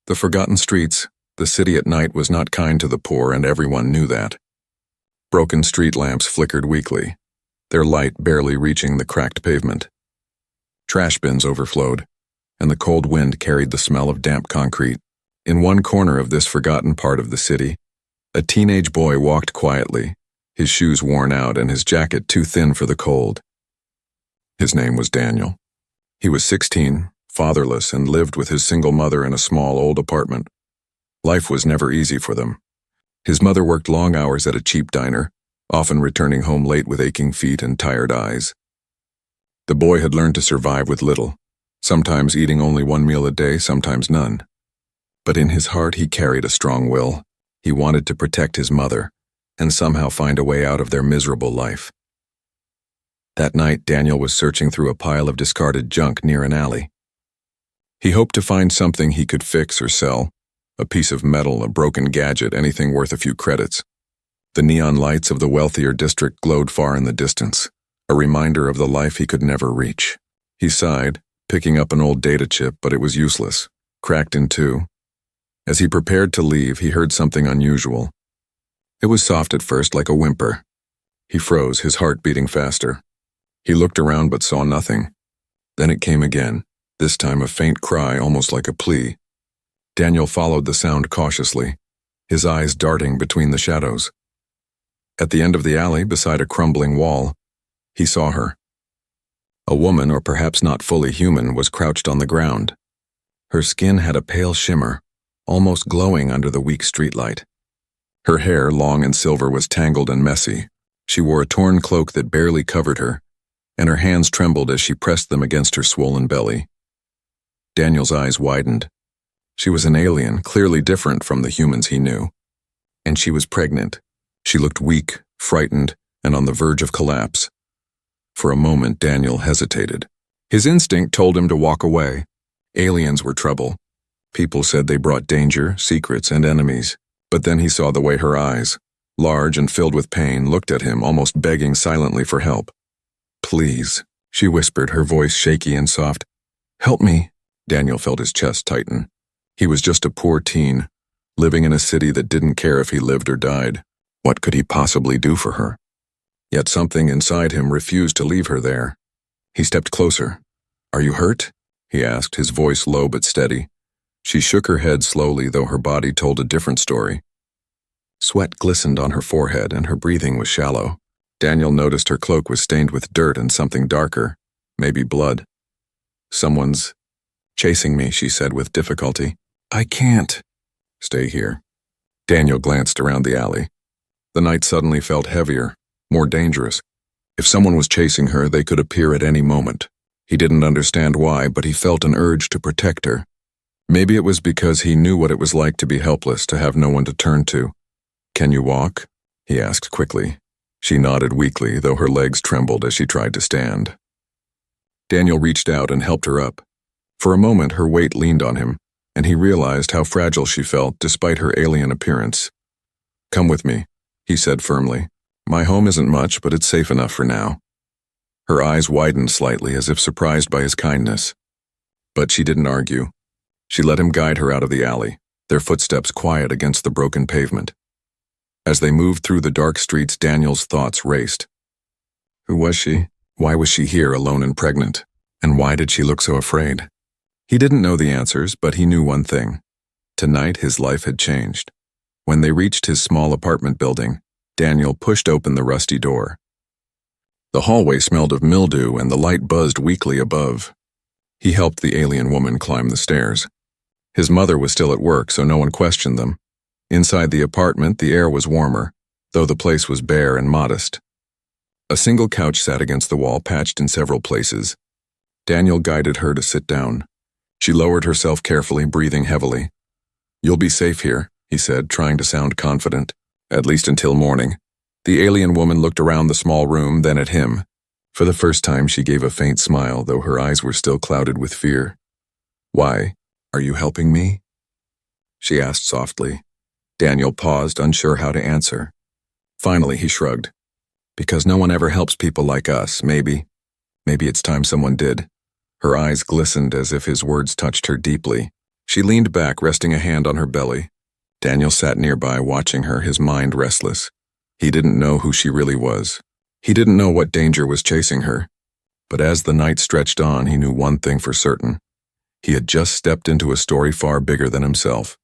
The forgotten streets, the city at night was not kind to the poor, and everyone knew that. Broken street lamps flickered weakly, their light barely reaching the cracked pavement. Trash bins overflowed, and the cold wind carried the smell of damp concrete. In one corner of this forgotten part of the city, a teenage boy walked quietly, his shoes worn out and his jacket too thin for the cold. His name was Daniel. He was 16, fatherless, and lived with his single mother in a small old apartment. Life was never easy for them. His mother worked long hours at a cheap diner, often returning home late with aching feet and tired eyes. The boy had learned to survive with little, sometimes eating only one meal a day, sometimes none. But in his heart he carried a strong will. He wanted to protect his mother, and somehow find a way out of their miserable life. That night, Daniel was searching through a pile of discarded junk near an alley. He hoped to find something he could fix or sell, a piece of metal, a broken gadget, anything worth a few credits. The neon lights of the wealthier district glowed far in the distance, a reminder of the life he could never reach. He sighed, picking up an old data chip, but it was useless, cracked in two. As he prepared to leave, he heard something unusual. It was soft at first, like a whimper. He froze, his heart beating faster. He looked around but saw nothing. Then it came again, this time a faint cry, almost like a plea. Daniel followed the sound cautiously, his eyes darting between the shadows. At the end of the alley, beside a crumbling wall, he saw her. A woman, or perhaps not fully human, was crouched on the ground. Her skin had a pale shimmer, almost glowing under the weak streetlight. Her hair, long and silver, was tangled and messy. She wore a torn cloak that barely covered her, and her hands trembled as she pressed them against her swollen belly. Daniel's eyes widened. She was an alien, clearly different from the humans he knew. And she was pregnant. She looked weak, frightened, and on the verge of collapse. For a moment, Daniel hesitated. His instinct told him to walk away. Aliens were trouble. People said they brought danger, secrets, and enemies. But then he saw the way her eyes, large and filled with pain, looked at him, almost begging silently for help. "Please," she whispered, her voice shaky and soft. "Help me." Daniel felt his chest tighten. He was just a poor teen, living in a city that didn't care if he lived or died. What could he possibly do for her? Yet something inside him refused to leave her there. He stepped closer. "Are you hurt?" he asked, his voice low but steady. She shook her head slowly, though her body told a different story. Sweat glistened on her forehead, and her breathing was shallow. Daniel noticed her cloak was stained with dirt and something darker, maybe blood. "Someone's chasing me," she said with difficulty. "I can't." "Stay here." Daniel glanced around the alley. The night suddenly felt heavier, more dangerous. If someone was chasing her, they could appear at any moment. He didn't understand why, but he felt an urge to protect her. Maybe it was because he knew what it was like to be helpless, to have no one to turn to. "Can you walk?" he asked quickly. She nodded weakly, though her legs trembled as she tried to stand. Daniel reached out and helped her up. For a moment, her weight leaned on him, and he realized how fragile she felt despite her alien appearance. "Come with me," he said firmly. "My home isn't much, but it's safe enough for now." Her eyes widened slightly, as if surprised by his kindness. But she didn't argue. She let him guide her out of the alley, their footsteps quiet against the broken pavement. As they moved through the dark streets, Daniel's thoughts raced. Who was she? Why was she here, alone and pregnant? And why did she look so afraid? He didn't know the answers, but he knew one thing. Tonight, his life had changed. When they reached his small apartment building, Daniel pushed open the rusty door. The hallway smelled of mildew, and the light buzzed weakly above. He helped the alien woman climb the stairs. His mother was still at work, so no one questioned them. Inside the apartment, the air was warmer, though the place was bare and modest. A single couch sat against the wall, patched in several places. Daniel guided her to sit down. She lowered herself carefully, breathing heavily. "You'll be safe here," he said, trying to sound confident, "at least until morning." The alien woman looked around the small room, then at him. For the first time, she gave a faint smile, though her eyes were still clouded with fear. "Why? Are you helping me?" she asked softly. Daniel paused, unsure how to answer. Finally, he shrugged. "Because no one ever helps people like us, maybe. Maybe it's time someone did." Her eyes glistened as if his words touched her deeply. She leaned back, resting a hand on her belly. Daniel sat nearby, watching her, his mind restless. He didn't know who she really was. He didn't know what danger was chasing her. But as the night stretched on, he knew one thing for certain. He had just stepped into a story far bigger than himself.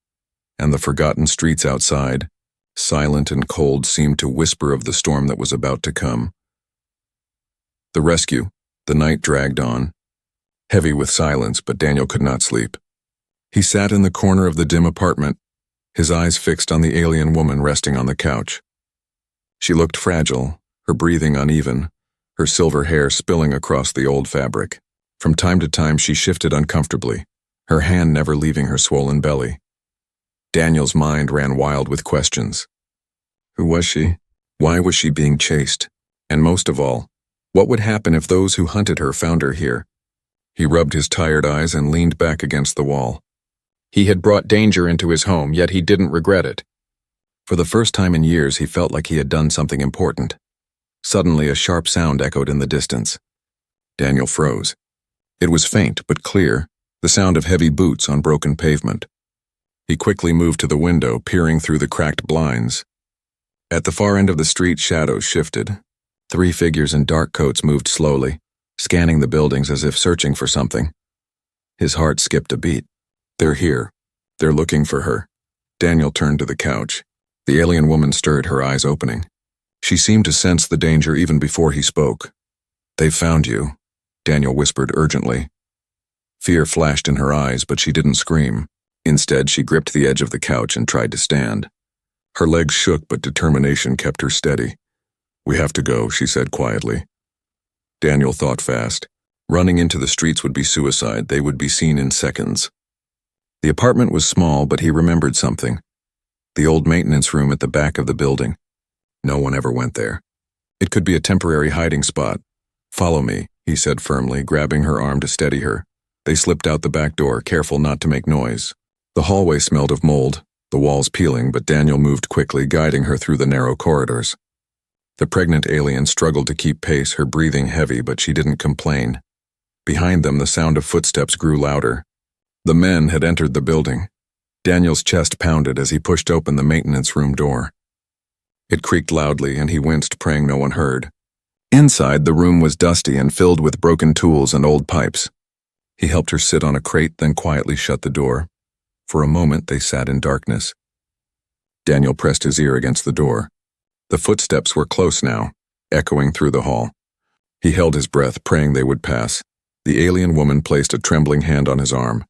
And the forgotten streets outside, silent and cold, seemed to whisper of the storm that was about to come. The rescue. The night dragged on, heavy with silence, but Daniel could not sleep. He sat in the corner of the dim apartment, his eyes fixed on the alien woman resting on the couch. She looked fragile, her breathing uneven, her silver hair spilling across the old fabric. From time to time she shifted uncomfortably, her hand never leaving her swollen belly. Daniel's mind ran wild with questions. Who was she? Why was she being chased? And most of all, what would happen if those who hunted her found her here? He rubbed his tired eyes and leaned back against the wall. He had brought danger into his home, yet he didn't regret it. For the first time in years, he felt like he had done something important. Suddenly, a sharp sound echoed in the distance. Daniel froze. It was faint but clear, the sound of heavy boots on broken pavement. He quickly moved to the window, peering through the cracked blinds. At the far end of the street, shadows shifted. 3 figures in dark coats moved slowly, scanning the buildings as if searching for something. His heart skipped a beat. They're here. They're looking for her. Daniel turned to the couch. The alien woman stirred, her eyes opening. She seemed to sense the danger even before he spoke. They've found you, Daniel whispered urgently. Fear flashed in her eyes, but she didn't scream. Instead, she gripped the edge of the couch and tried to stand. Her legs shook, but determination kept her steady. We have to go, she said quietly. Daniel thought fast. Running into the streets would be suicide. They would be seen in seconds. The apartment was small, but he remembered something. The old maintenance room at the back of the building. No one ever went there. It could be a temporary hiding spot. Follow me, he said firmly, grabbing her arm to steady her. They slipped out the back door, careful not to make noise. The hallway smelled of mold, the walls peeling, but Daniel moved quickly, guiding her through the narrow corridors. The pregnant alien struggled to keep pace, her breathing heavy, but she didn't complain. Behind them, the sound of footsteps grew louder. The men had entered the building. Daniel's chest pounded as he pushed open the maintenance room door. It creaked loudly, and he winced, praying no one heard. Inside, the room was dusty and filled with broken tools and old pipes. He helped her sit on a crate, then quietly shut the door. For a moment, they sat in darkness. Daniel pressed his ear against the door. The footsteps were close now, echoing through the hall. He held his breath, praying they would pass. The alien woman placed a trembling hand on his arm.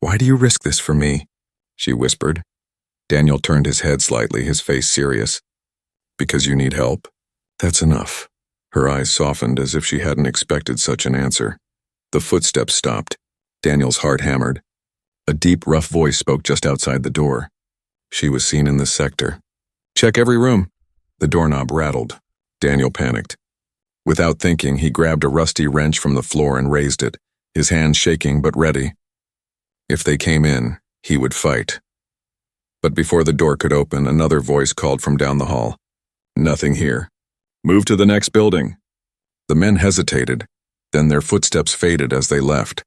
Why do you risk this for me? She whispered. Daniel turned his head slightly, his face serious. Because you need help? That's enough. Her eyes softened as if she hadn't expected such an answer. The footsteps stopped. Daniel's heart hammered. A deep, rough voice spoke just outside the door. She was seen in the sector. Check every room. The doorknob rattled. Daniel panicked. Without thinking, he grabbed a rusty wrench from the floor and raised it, his hands shaking but ready. If they came in, he would fight. But before the door could open, another voice called from down the hall. Nothing here. Move to the next building. The men hesitated, then their footsteps faded as they left.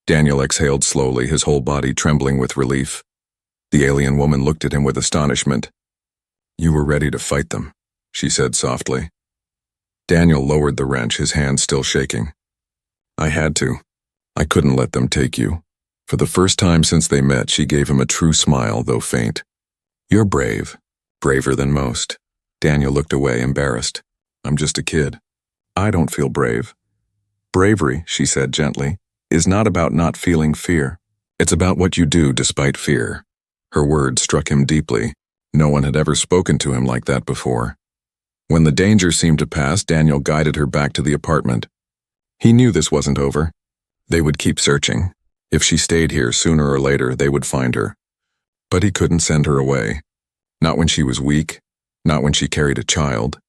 Daniel exhaled slowly, his whole body trembling with relief. The alien woman looked at him with astonishment. You were ready to fight them, she said softly. Daniel lowered the wrench, his hand still shaking. I had to. I couldn't let them take you. For the first time since they met, she gave him a true smile, though faint. You're brave. Braver than most. Daniel looked away, embarrassed. I'm just a kid. I don't feel brave. Bravery, she said gently, is not about not feeling fear. It's about what you do despite fear. Her words struck him deeply. No one had ever spoken to him like that before. When the danger seemed to pass, Daniel guided her back to the apartment. He knew this wasn't over. They would keep searching. If she stayed here, sooner or later, they would find her. But he couldn't send her away. Not when she was weak, not when she carried a child.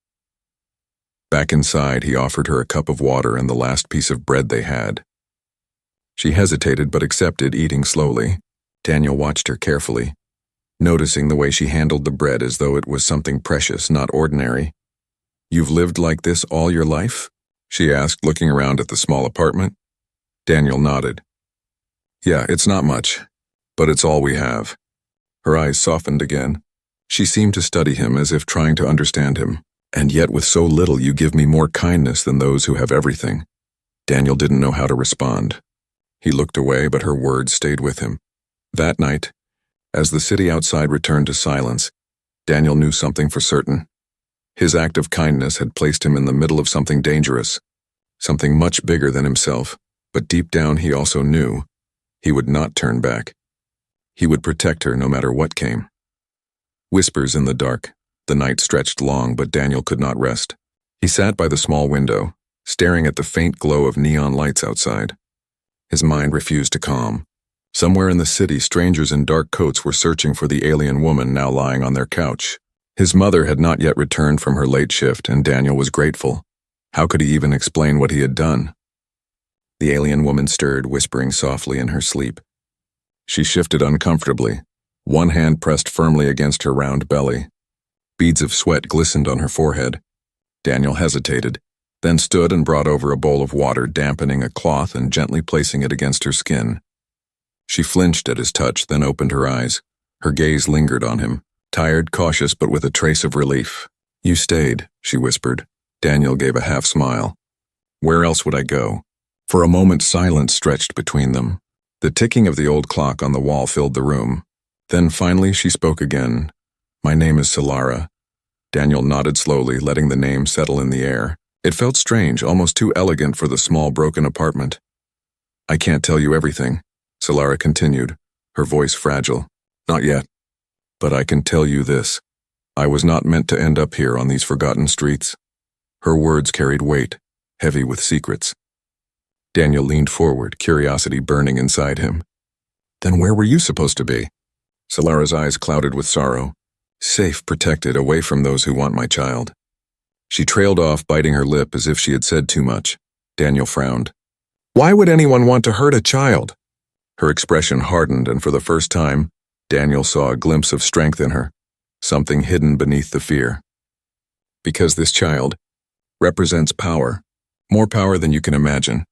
Back inside, he offered her a cup of water and the last piece of bread they had. She hesitated but accepted, eating slowly. Daniel watched her carefully, noticing the way she handled the bread as though it was something precious, not ordinary. You've lived like this all your life? She asked, looking around at the small apartment. Daniel nodded. Yeah, it's not much. But it's all we have. Her eyes softened again. She seemed to study him as if trying to understand him. And yet with so little you give me more kindness than those who have everything. Daniel didn't know how to respond. He looked away, but her words stayed with him. That night, as the city outside returned to silence, Daniel knew something for certain. His act of kindness had placed him in the middle of something dangerous, something much bigger than himself, but deep down he also knew he would not turn back. He would protect her no matter what came. Whispers in the dark. The night stretched long, but Daniel could not rest. He sat by the small window, staring at the faint glow of neon lights outside. His mind refused to calm. Somewhere in the city, strangers in dark coats were searching for the alien woman now lying on their couch. His mother had not yet returned from her late shift, and Daniel was grateful. How could he even explain what he had done? The alien woman stirred, whispering softly in her sleep. She shifted uncomfortably, one hand pressed firmly against her round belly. Beads of sweat glistened on her forehead. Daniel hesitated, then stood and brought over a bowl of water, dampening a cloth and gently placing it against her skin. She flinched at his touch, then opened her eyes. Her gaze lingered on him, tired, cautious, but with a trace of relief. "You stayed," she whispered. Daniel gave a half smile. "Where else would I go?" For a moment silence stretched between them. The ticking of the old clock on the wall filled the room. Then finally she spoke again. "My name is Solara." Daniel nodded slowly, letting the name settle in the air. It felt strange, almost too elegant for the small, broken apartment. "I can't tell you everything," Solara continued, her voice fragile. "Not yet. But I can tell you this. I was not meant to end up here on these forgotten streets." Her words carried weight, heavy with secrets. Daniel leaned forward, curiosity burning inside him. "Then where were you supposed to be?" Solara's eyes clouded with sorrow. "Safe, protected, away from those who want my child." She trailed off, biting her lip as if she had said too much. Daniel frowned. "Why would anyone want to hurt a child?" Her expression hardened, and for the first time, Daniel saw a glimpse of strength in her, something hidden beneath the fear. "Because this child represents power, more power than you can imagine."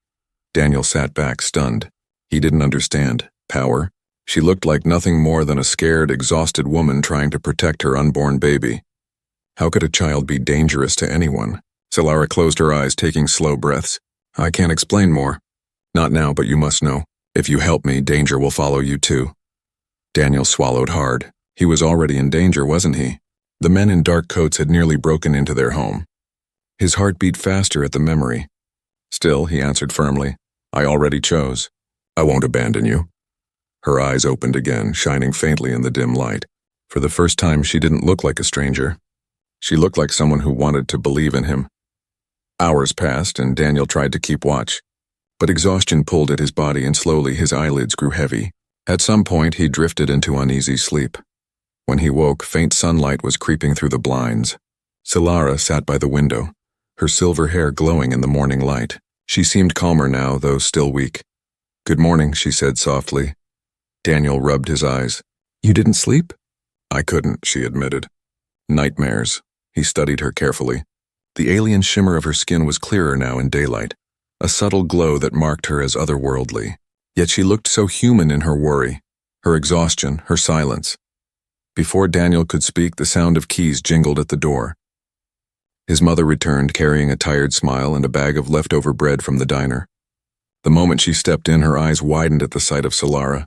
Daniel sat back, stunned. He didn't understand. Power? She looked like nothing more than a scared, exhausted woman trying to protect her unborn baby. How could a child be dangerous to anyone? Solara closed her eyes, taking slow breaths. "I can't explain more. Not now, but you must know. If you help me, danger will follow you too." Daniel swallowed hard. He was already in danger, wasn't he? The men in dark coats had nearly broken into their home. His heart beat faster at the memory. Still, he answered firmly, "I already chose. I won't abandon you." Her eyes opened again, shining faintly in the dim light. For the first time, she didn't look like a stranger. She looked like someone who wanted to believe in him. Hours passed, and Daniel tried to keep watch. But exhaustion pulled at his body, and slowly his eyelids grew heavy. At some point, he drifted into uneasy sleep. When he woke, faint sunlight was creeping through the blinds. Solara sat by the window, her silver hair glowing in the morning light. She seemed calmer now, though still weak. "Good morning," she said softly. Daniel rubbed his eyes. "You didn't sleep?" "I couldn't," she admitted. "Nightmares." He studied her carefully. The alien shimmer of her skin was clearer now in daylight, a subtle glow that marked her as otherworldly. Yet she looked so human in her worry, her exhaustion, her silence. Before Daniel could speak, the sound of keys jingled at the door. His mother returned, carrying a tired smile and a bag of leftover bread from the diner. The moment she stepped in, her eyes widened at the sight of Solara.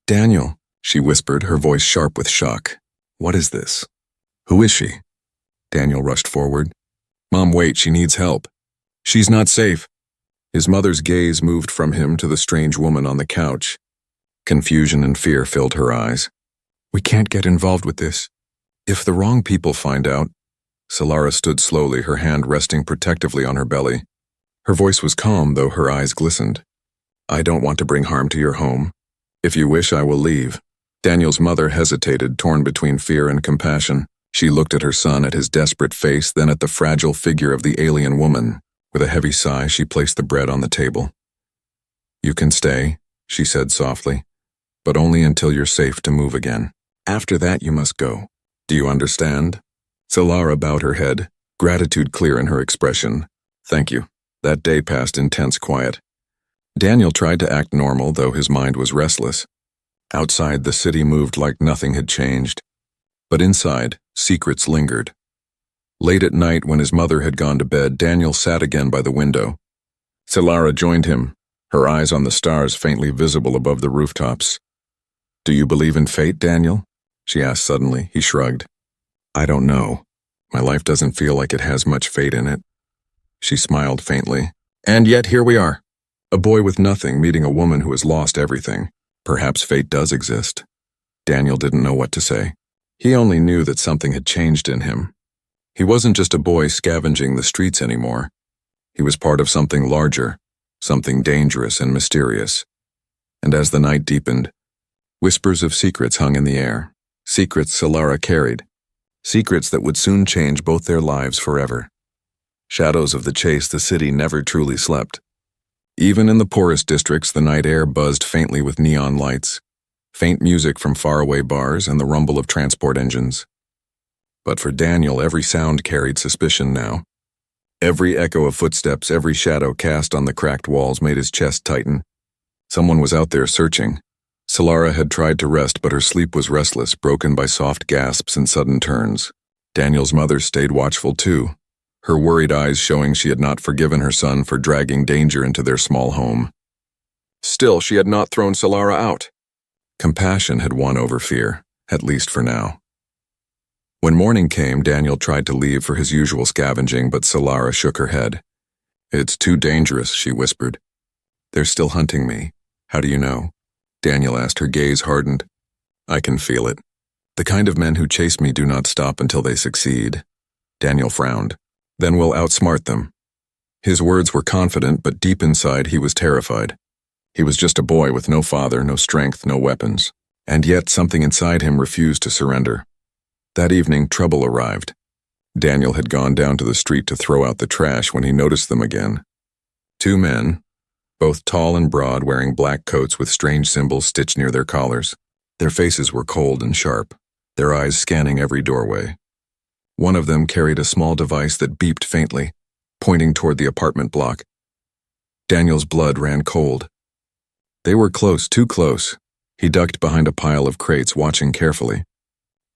"Daniel," she whispered, her voice sharp with shock. "What is this? Who is she?" Daniel rushed forward. "Mom, wait, she needs help. She's not safe." His mother's gaze moved from him to the strange woman on the couch. Confusion and fear filled her eyes. "We can't get involved with this. If the wrong people find out..." Solara stood slowly, her hand resting protectively on her belly. Her voice was calm, though her eyes glistened. "I don't want to bring harm to your home. If you wish, I will leave." Daniel's mother hesitated, torn between fear and compassion. She looked at her son, at his desperate face, then at the fragile figure of the alien woman. With a heavy sigh, she placed the bread on the table. "You can stay," she said softly, "but only until you're safe to move again. After that, you must go. Do you understand?" Solara bowed her head, gratitude clear in her expression. "Thank you." That day passed in tense quiet. Daniel tried to act normal, though his mind was restless. Outside, the city moved like nothing had changed. But inside, secrets lingered. Late at night, when his mother had gone to bed, Daniel sat again by the window. Solara joined him, her eyes on the stars faintly visible above the rooftops. "Do you believe in fate, Daniel?" she asked suddenly. He shrugged. "I don't know. My life doesn't feel like it has much fate in it." She smiled faintly. "And yet here we are. A boy with nothing meeting a woman who has lost everything. Perhaps fate does exist." Daniel didn't know what to say. He only knew that something had changed in him. He wasn't just a boy scavenging the streets anymore. He was part of something larger, something dangerous and mysterious. And as the night deepened, whispers of secrets hung in the air. Secrets Solara carried. Secrets that would soon change both their lives forever. Shadows of the chase, the city never truly slept. Even in the poorest districts, the night air buzzed faintly with neon lights, faint music from faraway bars, and the rumble of transport engines. But for Daniel, every sound carried suspicion now. Every echo of footsteps, every shadow cast on the cracked walls made his chest tighten. Someone was out there searching. Solara had tried to rest, but her sleep was restless, broken by soft gasps and sudden turns. Daniel's mother stayed watchful too, her worried eyes showing she had not forgiven her son for dragging danger into their small home. Still, she had not thrown Solara out. Compassion had won over fear, at least for now. When morning came, Daniel tried to leave for his usual scavenging, but Solara shook her head. "It's too dangerous," she whispered. "They're still hunting me. How do you know?" Daniel asked. Her gaze hardened. "I can feel it. The kind of men who chase me do not stop until they succeed." Daniel frowned. "Then we'll outsmart them." His words were confident, but deep inside he was terrified. He was just a boy with no father, no strength, no weapons. And yet something inside him refused to surrender. That evening, trouble arrived. Daniel had gone down to the street to throw out the trash when he noticed them again. Two men, both tall and broad, wearing black coats with strange symbols stitched near their collars. Their faces were cold and sharp, their eyes scanning every doorway. One of them carried a small device that beeped faintly, pointing toward the apartment block. Daniel's blood ran cold. They were close, too close. He ducked behind a pile of crates, watching carefully.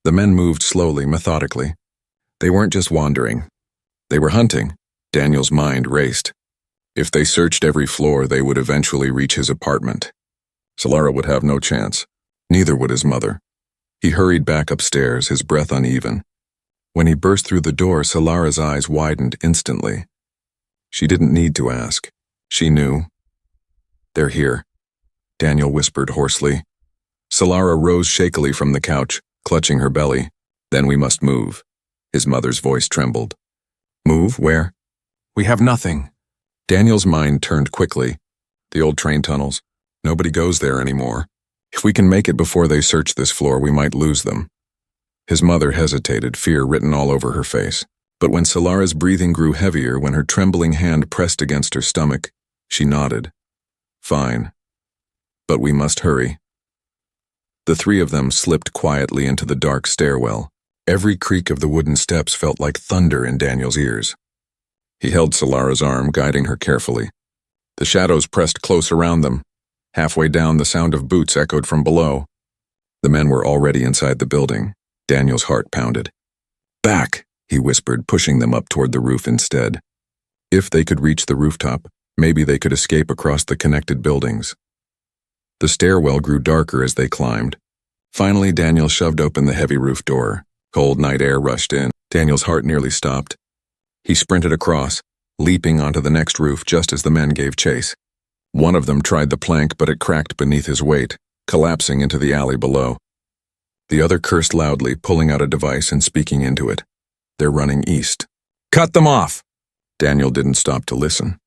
The men moved slowly, methodically. They weren't just wandering. They were hunting. Daniel's mind raced. If they searched every floor, they would eventually reach his apartment. Solara would have no chance. Neither would his mother. He hurried back upstairs, his breath uneven. When he burst through the door, Solara's eyes widened instantly. She didn't need to ask. She knew. "They're here," Daniel whispered hoarsely. Solara rose shakily from the couch, clutching her belly. "Then we must move." His mother's voice trembled. "Move? Where?" "We have nothing." Daniel's mind turned quickly. The old train tunnels. Nobody goes there anymore. If we can make it before they search this floor, we might lose them. His mother hesitated, fear written all over her face. But when Solara's breathing grew heavier, when her trembling hand pressed against her stomach, she nodded. "Fine. But we must hurry." The three of them slipped quietly into the dark stairwell. Every creak of the wooden steps felt like thunder in Daniel's ears. He held Solara's arm, guiding her carefully. The shadows pressed close around them. Halfway down, the sound of boots echoed from below. The men were already inside the building. Daniel's heart pounded. "Back," he whispered, pushing them up toward the roof instead. If they could reach the rooftop, maybe they could escape across the connected buildings. The stairwell grew darker as they climbed. Finally, Daniel shoved open the heavy roof door. Cold night air rushed in. Daniel's heart nearly stopped. He sprinted across, leaping onto the next roof just as the men gave chase. One of them tried the plank, but it cracked beneath his weight, collapsing into the alley below. The other cursed loudly, pulling out a device and speaking into it. "They're running east." "Cut them off!" Daniel didn't stop to listen.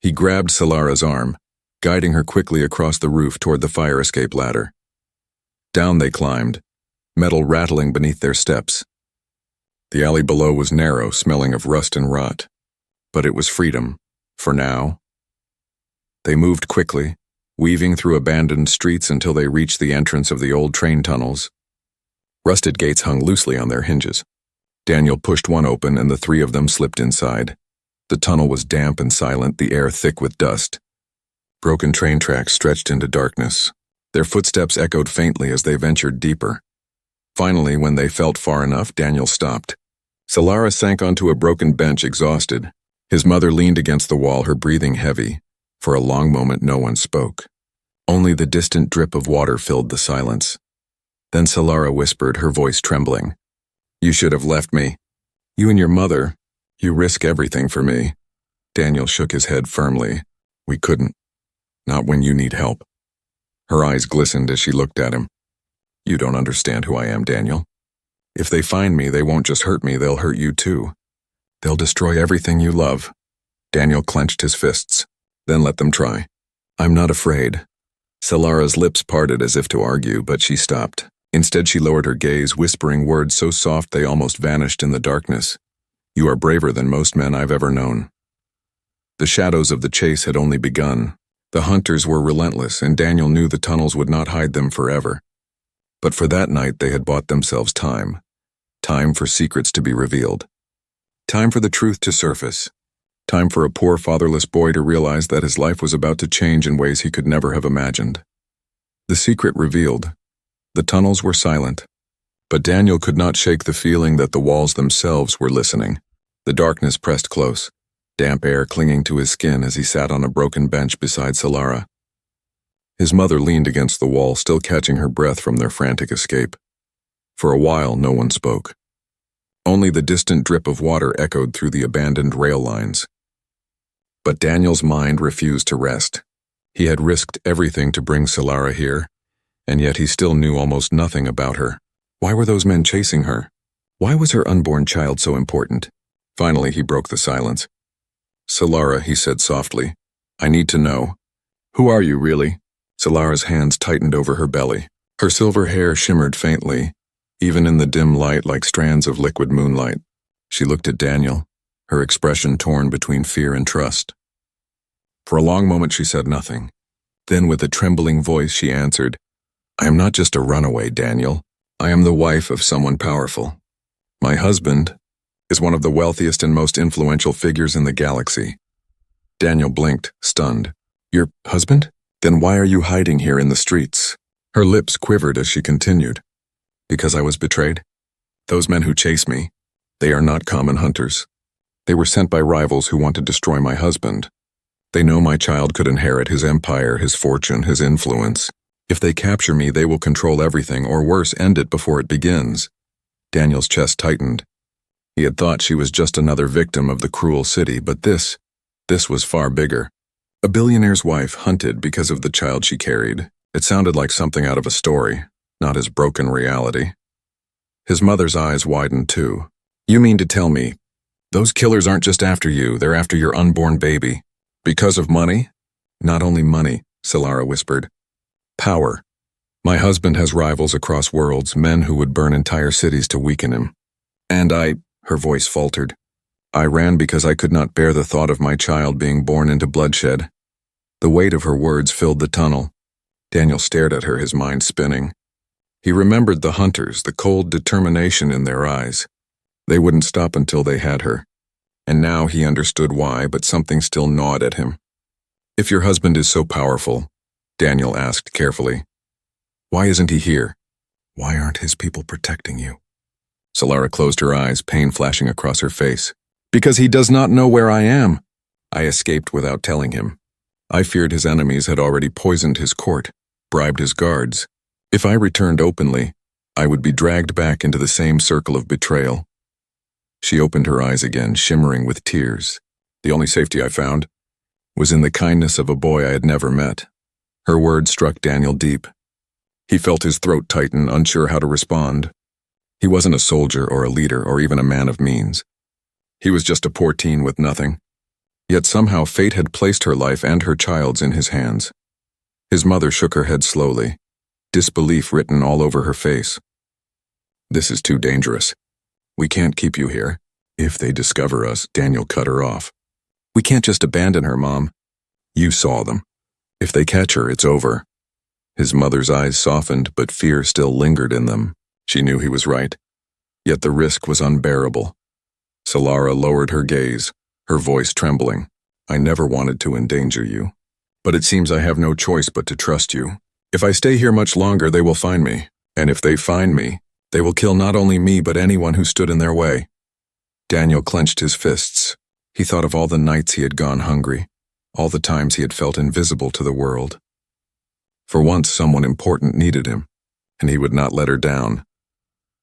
He grabbed Solara's arm, guiding her quickly across the roof toward the fire escape ladder. Down they climbed, metal rattling beneath their steps. The alley below was narrow, smelling of rust and rot. But it was freedom, for now. They moved quickly, weaving through abandoned streets until they reached the entrance of the old train tunnels. Rusted gates hung loosely on their hinges. Daniel pushed one open and the three of them slipped inside. The tunnel was damp and silent, the air thick with dust. Broken train tracks stretched into darkness. Their footsteps echoed faintly as they ventured deeper. Finally, when they felt far enough, Daniel stopped. Solara sank onto a broken bench, exhausted. His mother leaned against the wall, her breathing heavy. For a long moment, no one spoke. Only the distant drip of water filled the silence. Then Solara whispered, her voice trembling. "You should have left me. You and your mother, you risk everything for me." Daniel shook his head firmly. "We couldn't. Not when you need help." Her eyes glistened as she looked at him. "You don't understand who I am, Daniel. If they find me, they won't just hurt me, they'll hurt you too. They'll destroy everything you love." Daniel clenched his fists. "Then let them try. I'm not afraid." Solara's lips parted as if to argue, but she stopped. Instead, she lowered her gaze, whispering words so soft they almost vanished in the darkness. "You are braver than most men I've ever known." The shadows of the chase had only begun. The hunters were relentless, and Daniel knew the tunnels would not hide them forever. But for that night, they had bought themselves time. Time for secrets to be revealed. Time for the truth to surface. Time for a poor fatherless boy to realize that his life was about to change in ways he could never have imagined. The secret revealed. The tunnels were silent. But Daniel could not shake the feeling that the walls themselves were listening. The darkness pressed close, damp air clinging to his skin as he sat on a broken bench beside Solara. His mother leaned against the wall, still catching her breath from their frantic escape. For a while, no one spoke. Only the distant drip of water echoed through the abandoned rail lines. But Daniel's mind refused to rest. He had risked everything to bring Solara here, and yet he still knew almost nothing about her. Why were those men chasing her? Why was her unborn child so important? Finally, he broke the silence. "Solara," he said softly, "I need to know. Who are you, really?" Solara's hands tightened over her belly. Her silver hair shimmered faintly, even in the dim light like strands of liquid moonlight. She looked at Daniel, her expression torn between fear and trust. For a long moment she said nothing. Then with a trembling voice she answered, "I am not just a runaway, Daniel. I am the wife of someone powerful. My husband is one of the wealthiest and most influential figures in the galaxy." Daniel blinked, stunned. "Your husband? Then why are you hiding here in the streets?" Her lips quivered as she continued. "Because I was betrayed. Those men who chase me, they are not common hunters. They were sent by rivals who want to destroy my husband. They know my child could inherit his empire, his fortune, his influence. If they capture me, they will control everything, or worse, end it before it begins." Daniel's chest tightened. He had thought she was just another victim of the cruel city, but this was far bigger. A billionaire's wife hunted because of the child she carried. It sounded like something out of a story, not his broken reality. His mother's eyes widened too. "You mean to tell me, those killers aren't just after you, they're after your unborn baby? Because of money?" "Not only money," Solara whispered. "Power. My husband has rivals across worlds, men who would burn entire cities to weaken him. And her voice faltered. "I ran because I could not bear the thought of my child being born into bloodshed." The weight of her words filled the tunnel. Daniel stared at her, his mind spinning. He remembered the hunters, the cold determination in their eyes. They wouldn't stop until they had her. And now he understood why, but something still gnawed at him. "If your husband is so powerful," Daniel asked carefully, "why isn't he here? Why aren't his people protecting you?" Solara closed her eyes, pain flashing across her face. "Because he does not know where I am. I escaped without telling him. I feared his enemies had already poisoned his court, bribed his guards. If I returned openly, I would be dragged back into the same circle of betrayal." She opened her eyes again, shimmering with tears. "The only safety I found was in the kindness of a boy I had never met." Her words struck Daniel deep. He felt his throat tighten, unsure how to respond. He wasn't a soldier or a leader or even a man of means. He was just a poor teen with nothing. Yet somehow fate had placed her life and her child's in his hands. His mother shook her head slowly, disbelief written all over her face. "This is too dangerous. We can't keep you here. If they discover us," Daniel cut her off. "We can't just abandon her, Mom. You saw them. If they catch her, it's over." His mother's eyes softened, but fear still lingered in them. She knew he was right. Yet the risk was unbearable. Solara lowered her gaze, her voice trembling. "I never wanted to endanger you. But it seems I have no choice but to trust you. If I stay here much longer, they will find me. And if they find me, they will kill not only me but anyone who stood in their way. Daniel clenched his fists. He thought of all the nights he had gone hungry, all the times he had felt invisible to the world. For once, someone important needed him, and he would not let her down.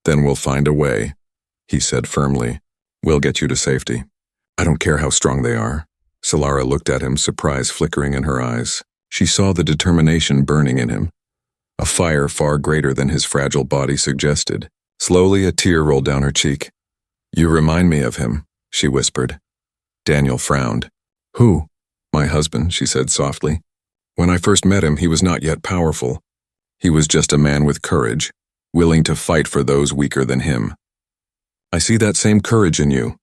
Then we'll find a way, he said firmly. We'll get you to safety. I don't care how strong they are. Solara looked at him, surprise flickering in her eyes. She saw the determination burning in him, a fire far greater than his fragile body suggested. Slowly, a tear rolled down her cheek. You remind me of him, she whispered. Daniel frowned. Who? My husband, she said softly. When I first met him, he was not yet powerful. He was just a man with courage, willing to fight for those weaker than him. I see that same courage in you.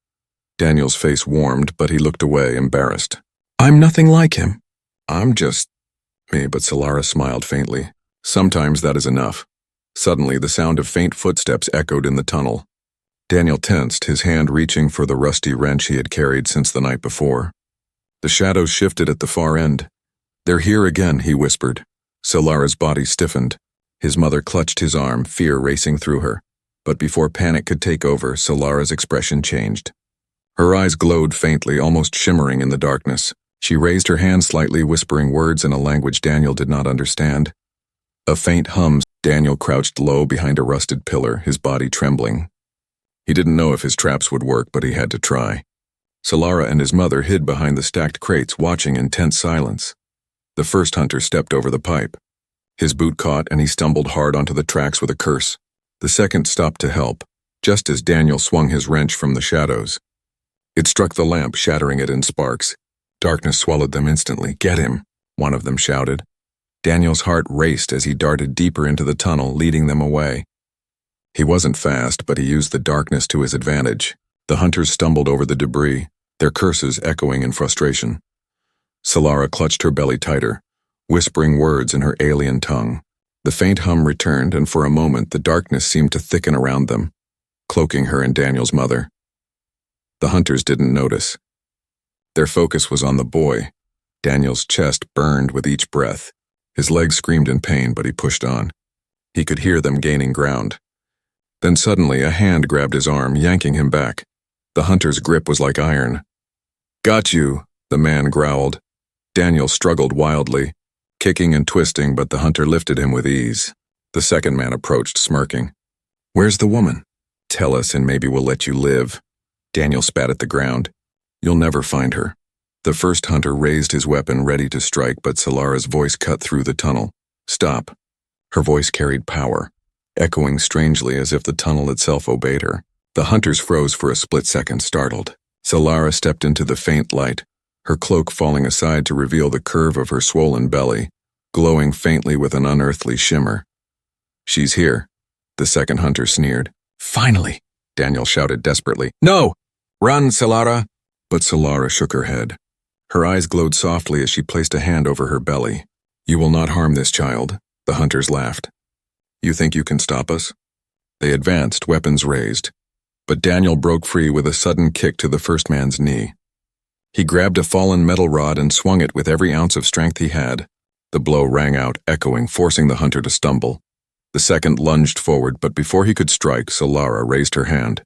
Daniel's face warmed, but he looked away, embarrassed. I'm nothing like him. I'm just me, but Solara smiled faintly. Sometimes that is enough. Suddenly, the sound of faint footsteps echoed in the tunnel. Daniel tensed, his hand reaching for the rusty wrench he had carried since the night before. The shadows shifted at the far end. They're here again, he whispered. Solara's body stiffened. His mother clutched his arm, fear racing through her. But before panic could take over, Solara's expression changed. Her eyes glowed faintly, almost shimmering in the darkness. She raised her hand slightly, whispering words in a language Daniel did not understand. A faint hum. Daniel crouched low behind a rusted pillar, his body trembling. He didn't know if his traps would work, but he had to try. Solara and his mother hid behind the stacked crates, watching in tense silence. The first hunter stepped over the pipe. His boot caught, and he stumbled hard onto the tracks with a curse. The second stopped to help, just as Daniel swung his wrench from the shadows. It struck the lamp, shattering it in sparks. Darkness swallowed them instantly. Get him, one of them shouted. Daniel's heart raced as he darted deeper into the tunnel, leading them away. He wasn't fast, but he used the darkness to his advantage. The hunters stumbled over the debris, their curses echoing in frustration. Solara clutched her belly tighter, whispering words in her alien tongue. The faint hum returned, and for a moment the darkness seemed to thicken around them, cloaking her and Daniel's mother. The hunters didn't notice. Their focus was on the boy. Daniel's chest burned with each breath. His legs screamed in pain, but he pushed on. He could hear them gaining ground. Then suddenly a hand grabbed his arm, yanking him back. The hunter's grip was like iron. Got you, the man growled. Daniel struggled wildly, kicking and twisting, but the hunter lifted him with ease. The second man approached, smirking. Where's the woman? Tell us and maybe we'll let you live. Daniel spat at the ground. You'll never find her. The first hunter raised his weapon, ready to strike, but Solara's voice cut through the tunnel. Stop. Her voice carried power, echoing strangely as if the tunnel itself obeyed her. The hunters froze for a split second, startled. Solara stepped into the faint light, her cloak falling aside to reveal the curve of her swollen belly, glowing faintly with an unearthly shimmer. She's here, the second hunter sneered. Finally, Daniel shouted desperately. No! Run, Solara! But Solara shook her head. Her eyes glowed softly as she placed a hand over her belly. You will not harm this child, the hunters laughed. You think you can stop us? They advanced, weapons raised. But Daniel broke free with a sudden kick to the first man's knee. He grabbed a fallen metal rod and swung it with every ounce of strength he had. The blow rang out, echoing, forcing the hunter to stumble. The second lunged forward, but before he could strike, Solara raised her hand.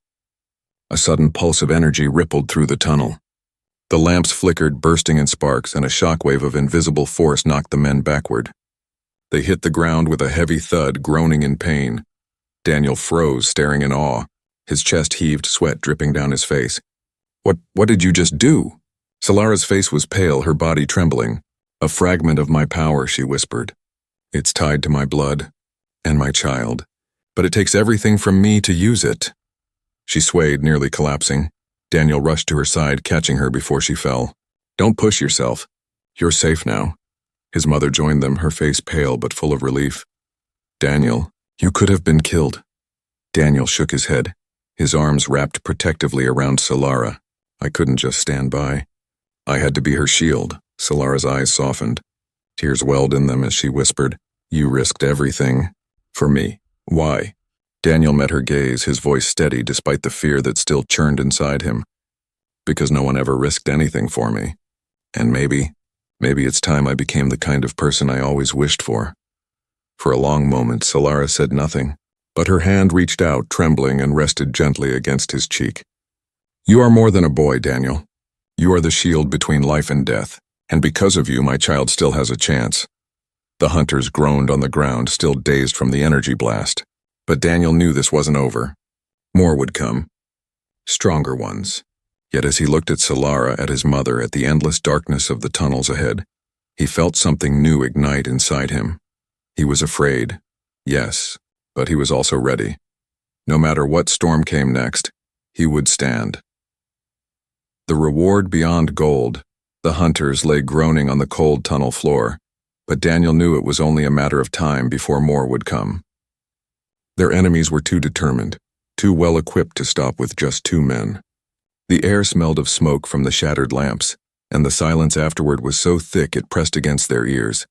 A sudden pulse of energy rippled through the tunnel. The lamps flickered, bursting in sparks, and a shockwave of invisible force knocked the men backward. They hit the ground with a heavy thud, groaning in pain. Daniel froze, staring in awe. His chest heaved, sweat dripping down his face. What did you just do? Solara's face was pale, her body trembling. A fragment of my power, she whispered. It's tied to my blood and my child, but it takes everything from me to use it. She swayed, nearly collapsing. Daniel rushed to her side, catching her before she fell. Don't push yourself. You're safe now. His mother joined them, her face pale but full of relief. Daniel, you could have been killed. Daniel shook his head, his arms wrapped protectively around Solara. I couldn't just stand by. I had to be her shield. Solara's eyes softened. Tears welled in them as she whispered, You risked everything. For me. Why? Daniel met her gaze, his voice steady despite the fear that still churned inside him. Because no one ever risked anything for me. And maybe it's time I became the kind of person I always wished for. For a long moment, Solara said nothing, but her hand reached out, trembling, and rested gently against his cheek. You are more than a boy, Daniel. You are the shield between life and death, and because of you, my child still has a chance. The hunters groaned on the ground, still dazed from the energy blast. But Daniel knew this wasn't over. More would come. Stronger ones. Yet as he looked at Solara, at his mother, at the endless darkness of the tunnels ahead, he felt something new ignite inside him. He was afraid, yes, but he was also ready. No matter what storm came next, he would stand. The reward beyond gold. The hunters lay groaning on the cold tunnel floor, but Daniel knew it was only a matter of time before more would come. Their enemies were too determined, too well equipped to stop with just 2 men. The air smelled of smoke from the shattered lamps, and the silence afterward was so thick it pressed against their ears.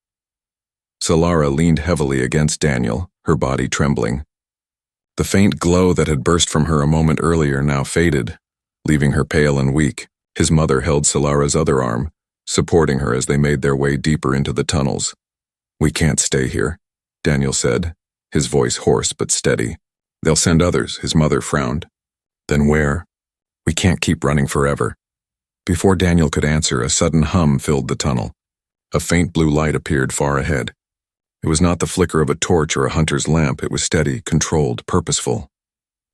Solara leaned heavily against Daniel, her body trembling. The faint glow that had burst from her a moment earlier now faded, leaving her pale and weak. His mother held Solara's other arm, supporting her as they made their way deeper into the tunnels. We can't stay here, Daniel said, his voice hoarse but steady. They'll send others, his mother frowned. Then where? We can't keep running forever. Before Daniel could answer, a sudden hum filled the tunnel. A faint blue light appeared far ahead. It was not the flicker of a torch or a hunter's lamp. It was steady, controlled, purposeful.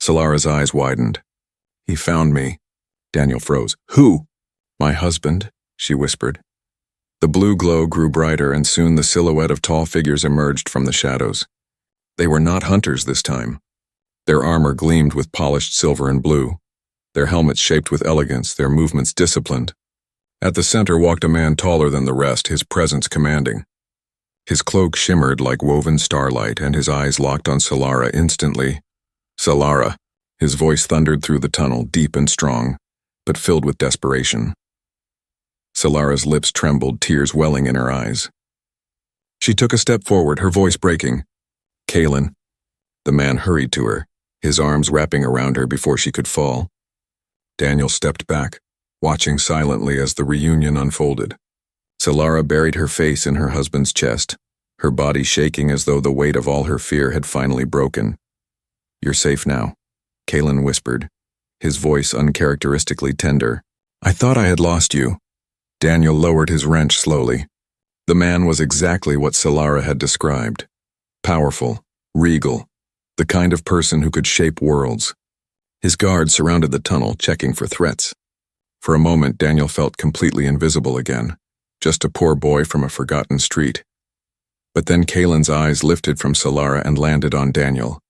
Solara's eyes widened. He found me. Daniel froze. Who? My husband, she whispered. The blue glow grew brighter, and soon the silhouette of tall figures emerged from the shadows. They were not hunters this time. Their armor gleamed with polished silver and blue, their helmets shaped with elegance, their movements disciplined. At the center walked a man taller than the rest, his presence commanding. His cloak shimmered like woven starlight, and his eyes locked on Solara instantly. Solara, his voice thundered through the tunnel, deep and strong, but filled with desperation. Solara's lips trembled, tears welling in her eyes. She took a step forward, her voice breaking. Kaelin. The man hurried to her, his arms wrapping around her before she could fall. Daniel stepped back, watching silently as the reunion unfolded. Solara buried her face in her husband's chest, her body shaking as though the weight of all her fear had finally broken. You're safe now, Kaelin whispered, his voice uncharacteristically tender. I thought I had lost you. Daniel lowered his wrench slowly. The man was exactly what Solara had described. Powerful, regal, the kind of person who could shape worlds. His guards surrounded the tunnel, checking for threats. For a moment, Daniel felt completely invisible again, just a poor boy from a forgotten street. But then Kaelin's eyes lifted from Solara and landed on Daniel.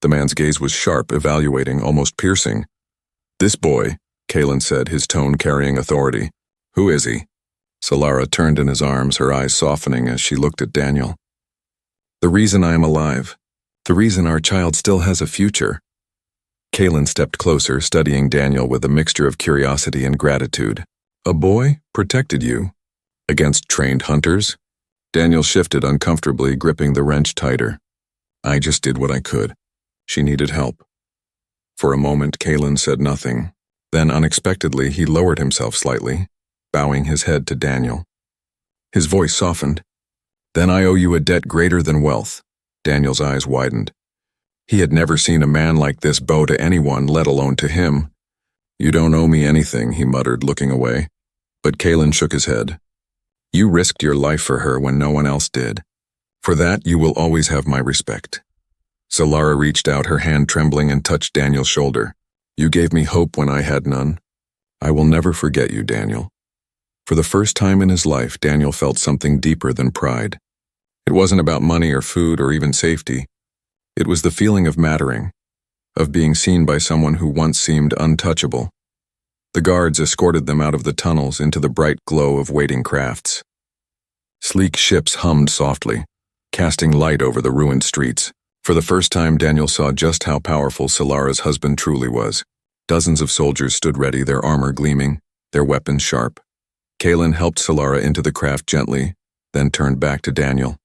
The man's gaze was sharp, evaluating, almost piercing. This boy, Kaelin said, his tone carrying authority. Who is he? Solara turned in his arms, her eyes softening as she looked at Daniel. The reason I am alive. The reason our child still has a future. Kaelin stepped closer, studying Daniel with a mixture of curiosity and gratitude. A boy protected you? Against trained hunters? Daniel shifted uncomfortably, gripping the wrench tighter. I just did what I could. She needed help. For a moment, Kaelin said nothing. Then, unexpectedly, he lowered himself slightly, bowing his head to Daniel. His voice softened. Then I owe you a debt greater than wealth. Daniel's eyes widened. He had never seen a man like this bow to anyone, let alone to him. You don't owe me anything, he muttered, looking away. But Kaelin shook his head. You risked your life for her when no one else did. For that, you will always have my respect. Solara reached out, her hand trembling, and touched Daniel's shoulder. You gave me hope when I had none. I will never forget you, Daniel. For the first time in his life, Daniel felt something deeper than pride. It wasn't about money or food or even safety. It was the feeling of mattering, of being seen by someone who once seemed untouchable. The guards escorted them out of the tunnels into the bright glow of waiting crafts. Sleek ships hummed softly, casting light over the ruined streets. For the first time, Daniel saw just how powerful Solara's husband truly was. Dozens of soldiers stood ready, their armor gleaming, their weapons sharp. Kaelin helped Solara into the craft gently, then turned back to Daniel.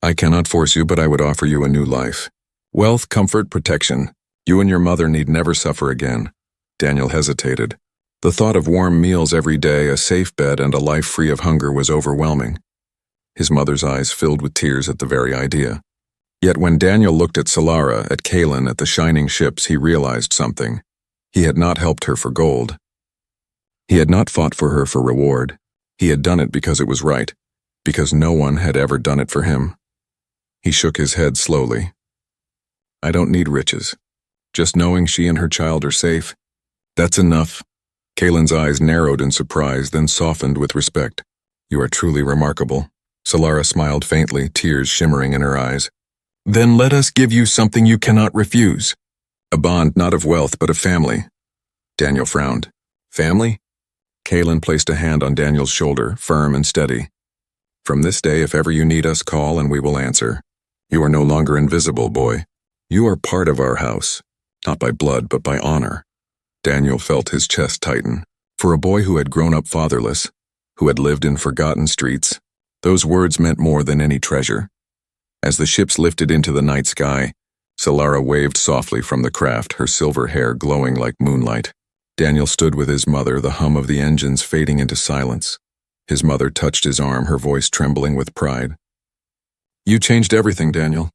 I cannot force you, but I would offer you a new life. Wealth, comfort, protection. You and your mother need never suffer again. Daniel hesitated. The thought of warm meals every day, a safe bed, and a life free of hunger was overwhelming. His mother's eyes filled with tears at the very idea. Yet when Daniel looked at Solara, at Kaylin, at the shining ships, he realized something. He had not helped her for gold. He had not fought for her for reward. He had done it because it was right, because no one had ever done it for him. He shook his head slowly. I don't need riches. Just knowing she and her child are safe, that's enough. Kaylin's eyes narrowed in surprise, then softened with respect. You are truly remarkable. Solara smiled faintly, tears shimmering in her eyes. Then let us give you something you cannot refuse. A bond not of wealth but of family. Daniel frowned. Family? Kaylin placed a hand on Daniel's shoulder, firm and steady. From this day, if ever you need us, call and we will answer. You are no longer invisible, boy. You are part of our house, not by blood but by honor. Daniel felt his chest tighten. For a boy who had grown up fatherless, who had lived in forgotten streets, those words meant more than any treasure. As the ships lifted into the night sky, Solara waved softly from the craft, her silver hair glowing like moonlight. Daniel stood with his mother, the hum of the engines fading into silence. His mother touched his arm, her voice trembling with pride. You changed everything, Daniel.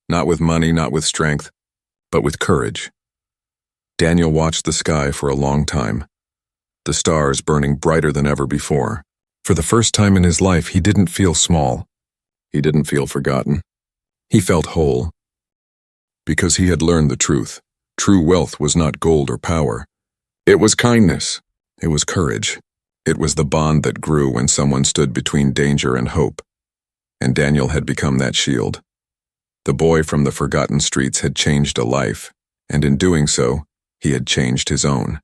Not with money, not with strength, but with courage. Daniel watched the sky for a long time, the stars burning brighter than ever before. For the first time in his life, he didn't feel small. He didn't feel forgotten. He felt whole. Because he had learned the truth. True wealth was not gold or power. It was kindness. It was courage. It was the bond that grew when someone stood between danger and hope. And Daniel had become that shield. The boy from the forgotten streets had changed a life, and in doing so, he had changed his own.